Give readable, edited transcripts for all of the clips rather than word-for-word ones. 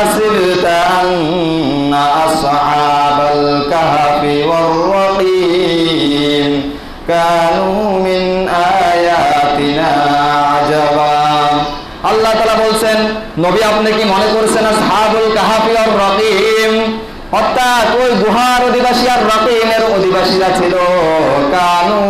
হাসিবতা আন্না আসহাবাল কাহফি war Rahkeem Kanu মিন আয়াতিনা আজাবা। আল্লাহ তাআলা বলছেন, নবী আপনি কি মনে করছেন আসহাবুল কাহফি ওয়ার রাকিম, অর্থাৎ ওই গুহার অধিবাসী আর রাকিমের অধিবাসীরা ছিল, কানু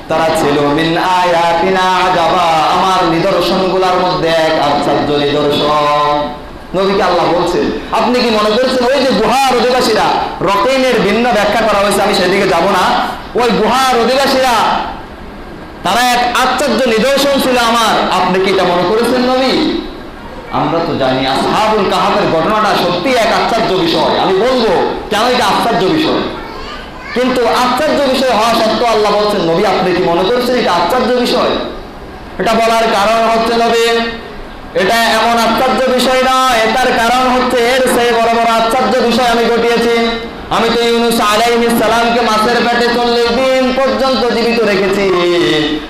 তারা ছিল মিন আয়াতিনা আজাবা, আমার নিদর্শনগুলোর মধ্যে এক আশ্চর্য নিদর্শন। নবীকে আল্লাহ বলছেন, আপনি কি মনে করছেন ওই যে গুহার অধিবাসীরা, রাকিমের ভিন্ন ব্যাখ্যা করা হয়েছে, আমি সেদিকে যাব না, ওই গুহার অধিবাসীরা তারা এক আশ্চর্য নিদর্শন ছিল আমার, আপনি কি এটা মনে করেছেন নবী? আমরা তো জানি আসহাবুল কাহাফের ঘটনাটা সত্যি এক আশ্চর্য বিষয়, আমি বলবো কেন এটা আশ্চর্য বিষয়, কিন্তু আশ্চর্য বিষয় হওয়া সত্ত্বেও আল্লাহ বলছেন, নবী আপনি কি মনে করছেন এটা আশ্চর্য বিষয়? এটা বলার কারণ হচ্ছে নবী, এটা এমন আশ্চর্য বিষয় নয়, তার কারণ হচ্ছে এর সেই বড় বড় আশ্চর্য বিষয় আমি ঘটিয়েছি। আমি তো ইউনূস আলাইহিস সালামকে মাছের পেটে 40 দিন পর্যন্ত জীবিত রেখেছি।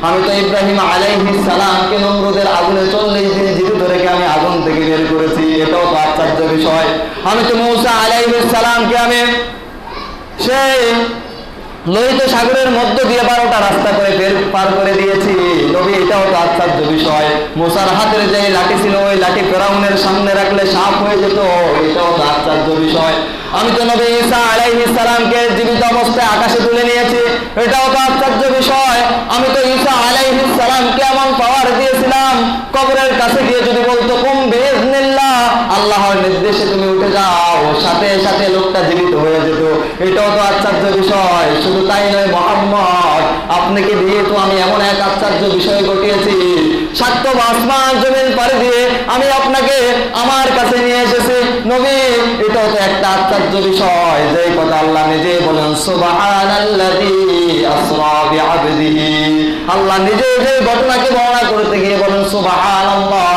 আমি তো ইব্রাহিম আলাইহিস সালামকে নমরুদের আগুনে 40 দিন জীবিত রেখে আমি আগুন থেকে বের করেছি, এটাও তো আশ্চর্য বিষয়। আমি তো মূসা আলাইহিস সালামকে আমি সেই লোহিত সাগরের মধ্য দিয়ে 12টা রাস্তা করে পার করে দিয়েছি, নবী এটাও তো আশ্চর্য বিষয়। মূসার হাতের যে লাঠি ছিল, ওই লাঠি ফিরআউনের সামনে রাখলে সাপ হয়ে যেত, এটাও তো আশ্চর্য বিষয়। আমি তো নবী ঈসা আলাইহিস সালামকে জীবিত অবস্থায় আকাশে তুলে নিয়েছি, এটাও তো আশ্চর্য বিষয়। আমি তো ঈসা আলাইহিস সালামকে এমন পাওয়ার দিয়েছিলাম, কবরের কাছে গিয়ে যদি বলতো কুম বিইজনিল্লাহ, আল্লাহর নির্দেশে তুমি উঠে যাও, সাথে সাথে লোকটা জীবিত হয়ে যেত, এটাও তো আশ্চর্য বিষয়। শুধু তাই নয় মুহাম্মদ, আপনাকে দিয়ে তো আমি এমন এক আশ্চর্য বিষয় ঘটিয়েছি, সাত আসমান জমিন পাড়ি দিয়ে আমি আপনাকে আমার কাছে নিয়ে এসেছি নবী, এটাও তো একটা আশ্চর্য বিষয়। যে কথা আল্লাহ নিজে বলেন, সুবহানাল্লাযী আসরা বিআবদিহি, আল্লাহ নিজে যে ঘটনাকে বর্ণনা করতে গিয়ে বলেন সুবহানাল্লাহ,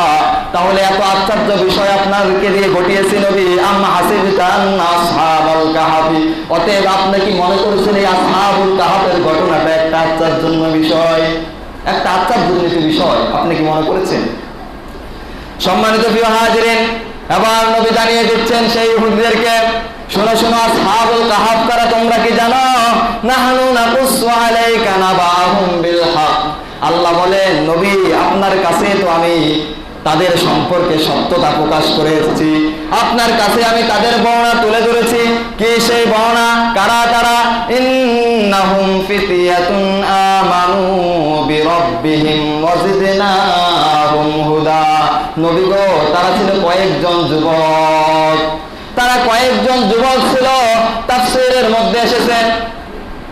তাহলে এত আশ্চর্য বিষয় আপনাকে দিয়ে ঘটিয়েছি নবী। আম্মা হাসিবতা আন্না আসহাবাল কাহফি, অতএব আপনি কি মনে করেছেন এই আসহাবুল কাহফের ঘটনাটা একটা আশ্চর্যজনক বিষয়, একটা আশ্চর্যজনক বিষয়, আপনি কি মনে করেছেন? সম্মানিত প্রিয় হাজিরিন, এবার নবী জানিয়ে দিচ্ছেন সেই ইহুদিদেরকে, শোনো শোনো আসহাবুল কাহফ কারা তোমরা কি জানো? নাহনু নাকুসু আলাইকা নাবাহুম বিল হক, আল্লাহ বলেন নবী আপনার কাছে তো আমি তাদের সম্পর্কে সত্যতা প্রকাশ করে এসেছি, আপনার কাছে আমি তাদের বর্ণনা তুলে ধরেছি। কি সেই বর্ণনা? কারা কারা? ইন্নাহুম ফিতিয়াতুন আমানু বিরাব্বিহিম ওয়াজিদনাহুম হুদা, নবী গো তারা ছিল কয়েকজন যুবক, তারা কয়েকজন যুবক ছিল, তাফসীরের মধ্যে এসেছে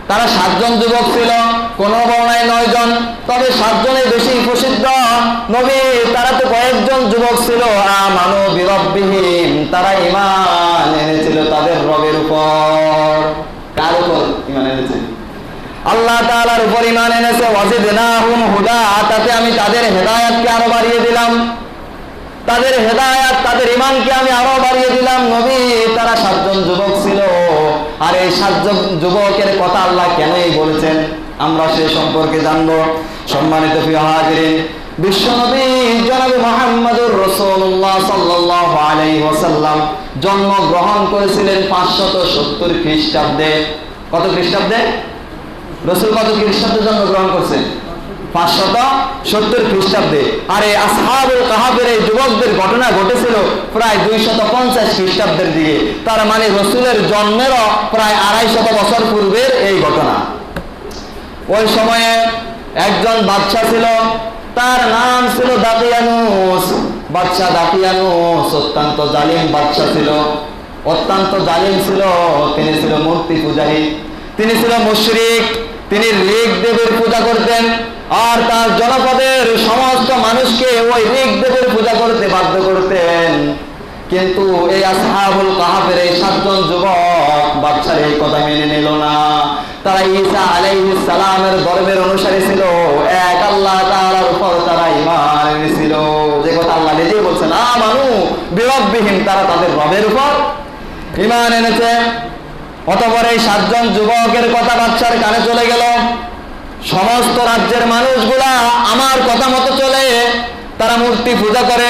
তারা 7 জন যুবক ছিল, কোন বর্ণায় 9 জন, তবে 7 জনের বেশি প্রসিদ্ধ। নবী তারা তো কয়েকজন যুবক ছিল, আমানু বিরাব্বিহিম, তারা ঈমান এনেছিল তাদের রবের উপর। কার উপর ঈমান এনেছে? আল্লাহ তাআলার উপর ঈমান এনেছে। ওয়াজিদনাহুম হুদা, তাতে আমি তাদের হেদায়েতকে আরো বাড়িয়ে দিলাম, তাদের হেদায়েত তাদের ঈমানকে আমি আরো বাড়িয়ে দিলাম। নবী তারা 7 জন যুবক ছিল, আর এই 7 জন যুবকের কথা আল্লাহ কেনই বলেছেন আমরা সে সম্পর্কে জানবো। সম্মানিত প্রিয় হাজিরিন, বিশ্বনবী জনাবে মুহাম্মদুর রাসূলুল্লাহ সাল্লাল্লাহু আলাইহি ওয়াসাল্লাম জন্মগ্রহণ করেছিলেন 570 খ্রিস্টাব্দে। কত খ্রিস্টাব্দে? রাসূল কত খ্রিস্টাব্দে জন্মগ্রহণ করেছেন? 570 খ্রিস্টাব্দে। আর এই আসহাবুল কাহফের এই যুবকদের ঘটনা ঘটেছিল প্রায় 250 খ্রিস্টাব্দের দিকে, তার মানে রাসূলের জন্মেরও প্রায় 250 বছর পূর্বের এই ঘটনা। ওই সময়ে একজন বাদশা ছিল, তার নাম ছিল দাকিয়ানুস। বাদশা দাকিয়ানুস অত্যন্ত জালিম বাদশা ছিল, অত্যন্ত জালিম ছিল। তিনি ছিল মূর্তি পূজারী, তিনি ছিল মুশরিক, তিনি ঋগ দেবের পূজা করতেন, আর তার জনপদের সমস্ত মানুষকে ওই ঋগ দেবের পূজা করতে বাধ্য করতেন। কিন্তু এই আসহাবুল কাহফের এই 7 জন যুবক বাদশার এই কথা মেনে নিল না। তারা ঈসা আলাইহিস সালামের ধর্মের অনুসারী ছিল, এক আল্লাহ তাআলার উপর তারা ঈমান এনেছিল, যে কথা আল্লাহ নিজেই বলছেন আমানু বিরাব্বিহিম, তারা তাদের রবের উপর ঈমান এনেছে। অতঃপর এই 7 জন যুবকের কথা বাদশার কানে চলে গেল। সমস্ত রাজ্যের মানুষগুলা আমার কথা মতো চলে, তারা মূর্তি পূজা করে,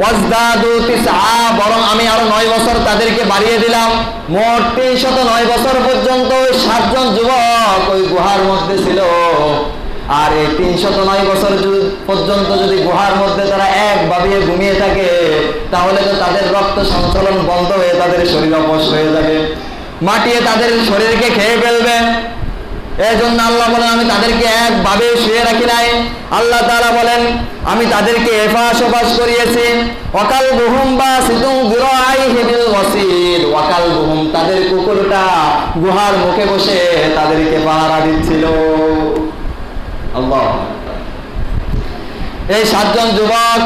ওয়াজদাদু তিসআ, বরং আমি আরো 9 বছর তাদেরকে বাড়িয়ে দিলাম। মোট 309 বছর পর্যন্ত ওই 7 জন যুবক ওই গুহার মধ্যে ছিল। আর এই 309 বছর পর্যন্ত যদি গুহার মধ্যে তারা একভাবে ঘুমিয়ে থাকে, তাহলে তো তাদের রক্ত সঞ্চালন বন্ধ হয়ে তাদের শরীর অবশ হয়ে যাবে, মাটিয়ে তাদের শরীরকে খেয়ে ফেলবে। এই জন্য আল্লাহ বলেন আমি তাদেরকে একভাবে শুয়ে রাখি নাই। আল্লাহ তাআলা বলেন আমি তাদেরকে এফাস ওফাস করিয়েছি। ওয়াকাল বুহুম বাসিতুম যিরাইহি বিল ওয়াসিল, ওয়াকাল বুহুম, তাদের কুকুরটা গুহার মুখে বসে তাদেরকে পাহারা দিচ্ছিল। আল্লাহ, এই 7 জন যুবক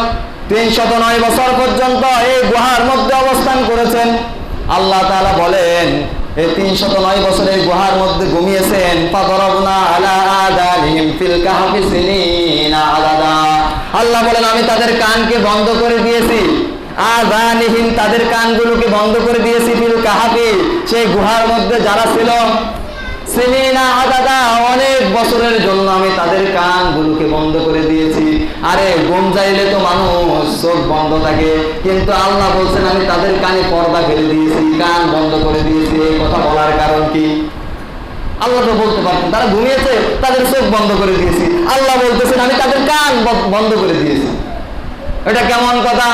309 বছর পর্যন্ত এই গুহার মধ্যে অবস্থান করেছেন। আল্লাহ তাআলা বলেন এই 309 বছরের গুহার মধ্যে ঘুমিয়েছেন। ফাদরাবনা আলা আযানিহিম ফিল কাহফি সিনিনা আদাদা, আল্লাহ বলেন আমি তাদের কানকে বন্ধ করে দিয়েছি। আযানিহিম, তাদের কানগুলোকে বন্ধ করে দিয়েছি। ফিল কাহফি, সেই গুহার মধ্যে যারা ছিল। সিনিনা আদাদা, অনেক বছরের জন্য আমি তাদের কানগুলোকে বন্ধ করে দিয়েছি। আরে ঘুম যাইলে তো মানুষ চোখ বন্ধ থাকে, কিন্তু আল্লাহ বলছেন আমি তাদের কানে পর্দা ফেলে দিয়েছি, কান বন্ধ করে দিয়েছি। এই কথা বলার কারণ কি? আল্লাহ তো বলতে পারতেন তারা ঘুমিয়েছে, তাদের চোখ বন্ধ করে দিয়েছি। আল্লাহ বলতেছেন আমি তাদের কান বন্ধ করে দিয়েছি। এটা কেমন কথা?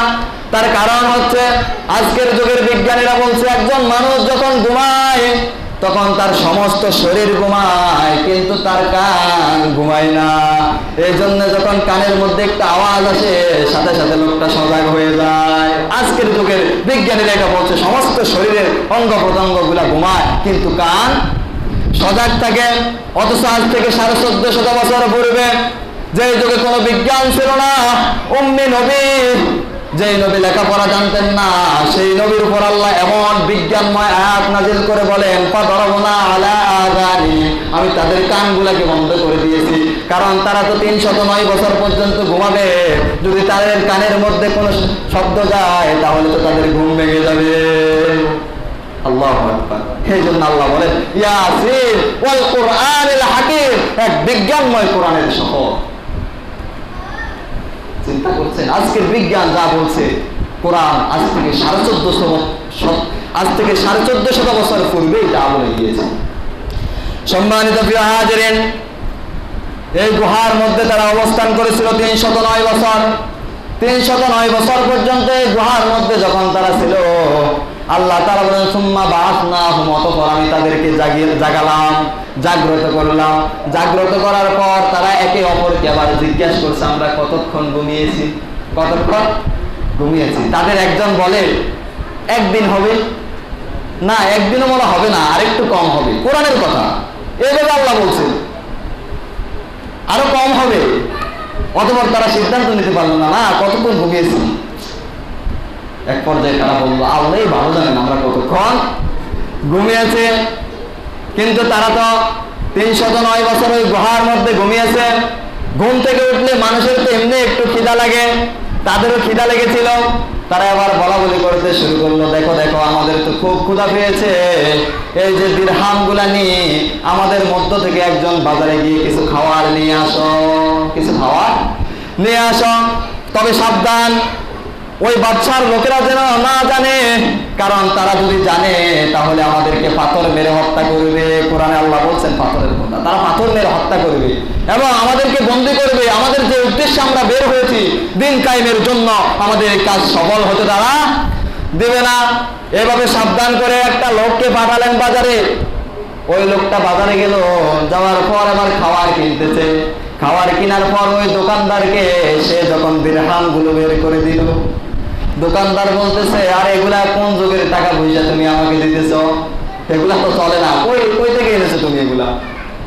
তার কারণ হচ্ছে আজকের যুগের বিজ্ঞানীরা বলছে একজন মানুষ যখন ঘুমায় তখন তার সমস্ত শরীর ঘুমায়, কিন্তু তার কান ঘুমায় না। এই জন্য যখন কানের মধ্যে একটা আওয়াজ আসে সাথে সাথে লোকটা সজাগ হয়ে যায়। আজকের যুগের বিজ্ঞানীরা এটা বলছে সমস্ত শরীরের অঙ্গ প্রত্যঙ্গ গুলা ঘুমায়, কিন্তু কান সজাগ থাকে। অথচ আজ থেকে 1450 বছর পূর্বে যে যুগে কোনো বিজ্ঞান ছিল না, উম্মি নবী, যেই নবী লেখাপড়া জানতেন না, সেই নবীর উপর আল্লাহ এমন বিজ্ঞানময় আয়াত নাজিল করে বলেন ফাদরাবনা আলা আযানি, আমি তাদের কানগুলোকে বন্ধ করে দিয়েছি। কারণ তারা তো 309 বছর পর্যন্ত ঘুমাবে, যদি তাদের কানের মধ্যে কোনো শব্দ যায় তাহলে তো তাদের ঘুম ভেঙে যাবে। আল্লাহু আকবার। এই জন্য আল্লাহ বলেন ইয়াসিন ওয়াল কুরআনিল হাকিম, এক বিজ্ঞানময় কোরআনের শপথ। চিন্তা করছেন আজকের বিজ্ঞান যা বলছে, কোরআন আজ থেকে 1450 বছর পূর্বে এটা আমলে গিয়েছে। সম্মানিত প্রিয় হাজিরিন, এই গুহার মধ্যে তারা অবস্থান করেছিল 309 বছর। 309 বছর পর্যন্ত এই গুহার মধ্যে যখন তারা ছিল, আল্লাহ তাআলা বলেন সুম্মা বাআসনাহুম, অতঃপর আমি তাদেরকে জাগালাম, জাগ্রত করলাম। জাগ্রত করার পর তারা একে অপরকে আবার জিজ্ঞাসা করছে আমরা কতক্ষণ ঘুমিয়েছি, কতক্ষণ ঘুমিয়েছি। তাদের একজন বলে একদিন হবে না, একদিনও বলা হবে না, আরেকটু কম হবে। কোরআনের কথা, এইভাবে আল্লাহ বলছে আরো কম হবে। অতঃপর তারা সিদ্ধান্ত নিতে পারলো না, না কতক্ষণ ঘুমিয়েছি। এক পর্যায়ে তারা বললো আল্লাহই ভালো জানেন আমরা কতক্ষণ ঘুমিয়েছে। কিন্তু তারা তো 309 বছর ওই গুহার মধ্যে ঘুমিয়েছে। ঘুম থেকে উঠলে মানুষের তো এমনি একটু খিদা লাগে, তাদেরও খিদা লেগেছিল। তারা আবার বলা বলি করতে শুরু করলো দেখো দেখো আমাদের তো খুব ক্ষুধা পেয়েছে, এই যে দিরহাম গুলা নিয়ে আমাদের মধ্য থেকে একজন বাজারে গিয়ে কিছু খাওয়ার নিয়ে আসো, কিছু খাওয়ার নিয়ে আসো। তবে সাবধান, ওই বাদশার লোকেরা যেন না জানে, কারণ তারা যদি জানে তাহলে আমাদেরকে পাথর মেরে হত্যা করবে। কোরআনে আল্লাহ বলছেন পাথরের কথা, তারা পাথর মেরে হত্যা করবে এবং আমাদেরকে বন্দী করবে। আমাদের যে উদ্দেশ্যে আমরা বের হয়েছি দিন কায়েমের জন্য, আমাদের এই কাজ সফল হতে তারা দেবে না। এভাবে সাবধান করে একটা লোককে পাঠালেন বাজারে। ওই লোকটা বাজারে গেল, যাওয়ার পর আবার খাবার কিনতেছে। খাবার কেনার পর ওই দোকানদারকে সে যখন দিরহাম গুলো বের করে দিল, দোকানদার বলতেছে আর এগুলা কোন যুগের টাকা পয়সা তুমি আমাকে দিতেছ, এগুলা তো চলে না, কই থেকে এনেছো তুমি এগুলা?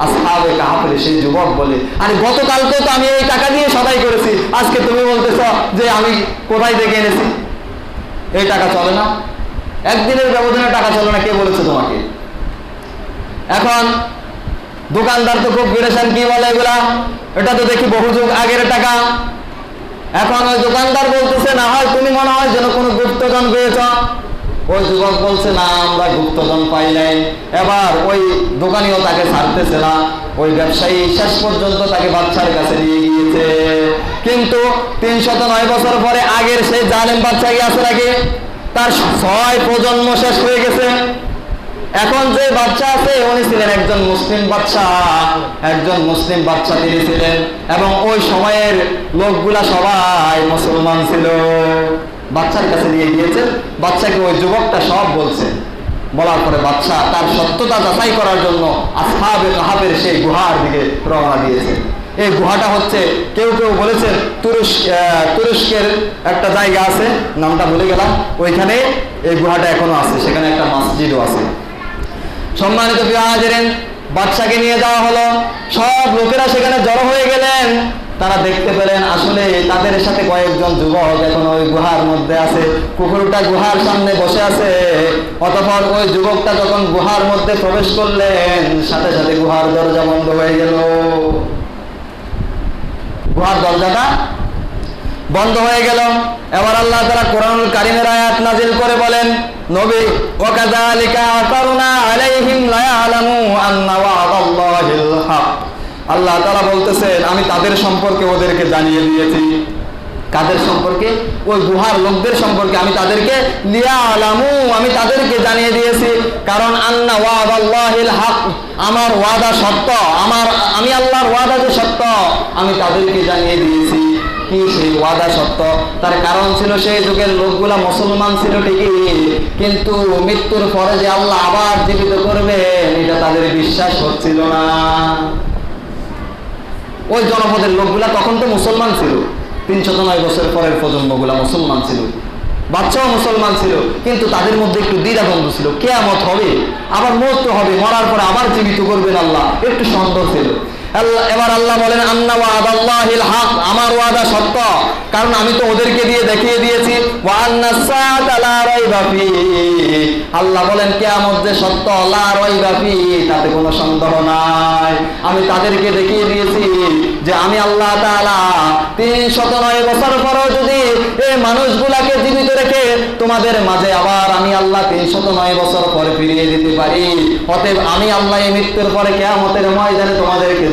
আসহাবে কাহফের সেই যুবক বলে আরে গতকালকে তো আমি এই টাকা দিয়ে সদাই করেছি, আজকে তুমি বলতেছ যে আমি কোথায় থেকে এনেছি? এই টাকা চলে না, একদিনের ব্যবধানে টাকা চলে না, কে বলেছে তোমাকে? এখন দোকানদার তো খুব পেরেশান, কি বলে এগুলা, এটা তো দেখি বহু যুগ আগের টাকা। এখন ওই দোকানদার বলতেছে না হয় তুমি মনে হয় যেন কোনো গুপ্তধন পেয়েছ, ওই যুবক বলছে না, আমরা গুপ্তধন পাই নাই। এবার ওই দোকানিও তাকে ছাড়তেছে না, ওই ব্যবসায়ী শেষ পর্যন্ত তাকে বাদশার কাছে নিয়ে গিয়েছে। কিন্তু 309 বছর পরে আগের সেই জালেম বাদশা কি আছে নাকি? তার 6 প্রজন্ম শেষ হয়ে গেছে। এখন যে বাদশা আছে উনি ছিলেন একজন মুসলিম বাদশা, একজন মুসলিম বাদশা তিনি ছিলেন, এবং ওই সময়ের লোকগুলা সবাই মুসলমান ছিল। বাদশার কাছে নিয়ে গিয়েছেন, বাদশাকে ওই যুবকটা সব বলছে। বলার পরে বাদশা তার সত্যতা যাচাই করার জন্য আসহাবে কাহাফের সেই গুহার দিকে রওনা দিয়েছে। এই গুহাটা হচ্ছে, কেউ কেউ বলেছেন তুরস্কের একটা জায়গা আছে, নামটা ভুলে গেলাম, ওইখানে এই গুহাটা এখনো আছে, সেখানে একটা মসজিদও আছে। সম্মানিত প্রিয় হাজিরিন, বাদশাকে নিয়ে যাওয়া হলো, সব লোকেরা সেখানে জড়ো হয়ে গেলেন। তারা দেখতে পেলেন আসলে তাদের সাথে কয়েকজন যুবক এখন ওই গুহার মধ্যে আছে। কুকুরটা গুহার সামনে বসে আছে। অতঃপর ওই যুবকটা যখন গুহার মধ্যে প্রবেশ করলেন, সাথে সাথে গুহার দরজা বন্ধ হয়ে গেল। গুহার দরজাটা বন্ধ হয়ে গেল। এবার আল্লাহ তাআলা কোরআনুল কারীমের আয়াত নাজিল করে বলেন, নবী, ওয়াকাযালিকা আতারনা আলাইহিম লায়ালামু আন্না ওয়া'দাল্লাহিল হক। আল্লাহ তাআলা বলতেছেন, আমি তাদের সম্পর্কে ওদেরকে জানিয়ে দিয়েছি। কাদের সম্পর্কে? ওই গুহার লোকদের সম্পর্কে আমি তাদেরকে লিয়ালামু, আমি তাদেরকে জানিয়ে দিয়েছি। কারণ আন্না ওয়া'দাল্লাহিল হক, আমার ওয়াদা সত্য, আমি আল্লাহর ওয়াদা যে সত্য, আমি তাদেরকে জানিয়ে দিয়েছি। কি সেই ওয়াদা সত্য? তার কারণ ছিল সেই যুগের লোকগুলা মুসলমান ছিল ঠিকই, কিন্তু মৃত্যুর পরে যে আল্লাহ আবার জীবিত করবেন এটা তাদের বিশ্বাস হচ্ছিল না। ওই জনপদের লোকগুলা তখন তো মুসলমান ছিল, 309 বছর পরের প্রজন্মগুলা মুসলমান ছিল, বাচ্চাও মুসলমান ছিল, কিন্তু তাদের মধ্যে একটু দ্বিধাদ্বন্দ্ব ছিল। কিয়ামত হবে, আবার মরতে হবে, মরার পরে আবার জীবিত করবেন আল্লাহ, একটু সন্দেহ ছিল। এবার আল্লাহ বলেন, আন্না ওয়া'দাল্লাহিল হক, আমার ওয়াদা সত্য, কারণ আমি তো ওদেরকে দিয়ে দেখিয়ে দিয়েছি। ওয়া আন্নাস সাআতা লা রাইবা ফিহি, আল্লাহ বলেন কিয়ামত যে সত্য, লা রাইবা ফিহি, তাতে কোনো সন্দেহ নাই। আমি তাদেরকে দেখিয়ে দিয়েছি যে আমি আল্লাহ তাআলা 309 বছর পরেও যদি এই মানুষগুলাকে জীবিত রেখে তোমাদের মাঝে আবার আমি আল্লাহ 309 বছর পরে ফিরিয়ে দিতে পারি। অতএব আমি আল্লাহ এই মৃত্যুর পরে কিয়ামতের ময়দানে তোমাদেরকে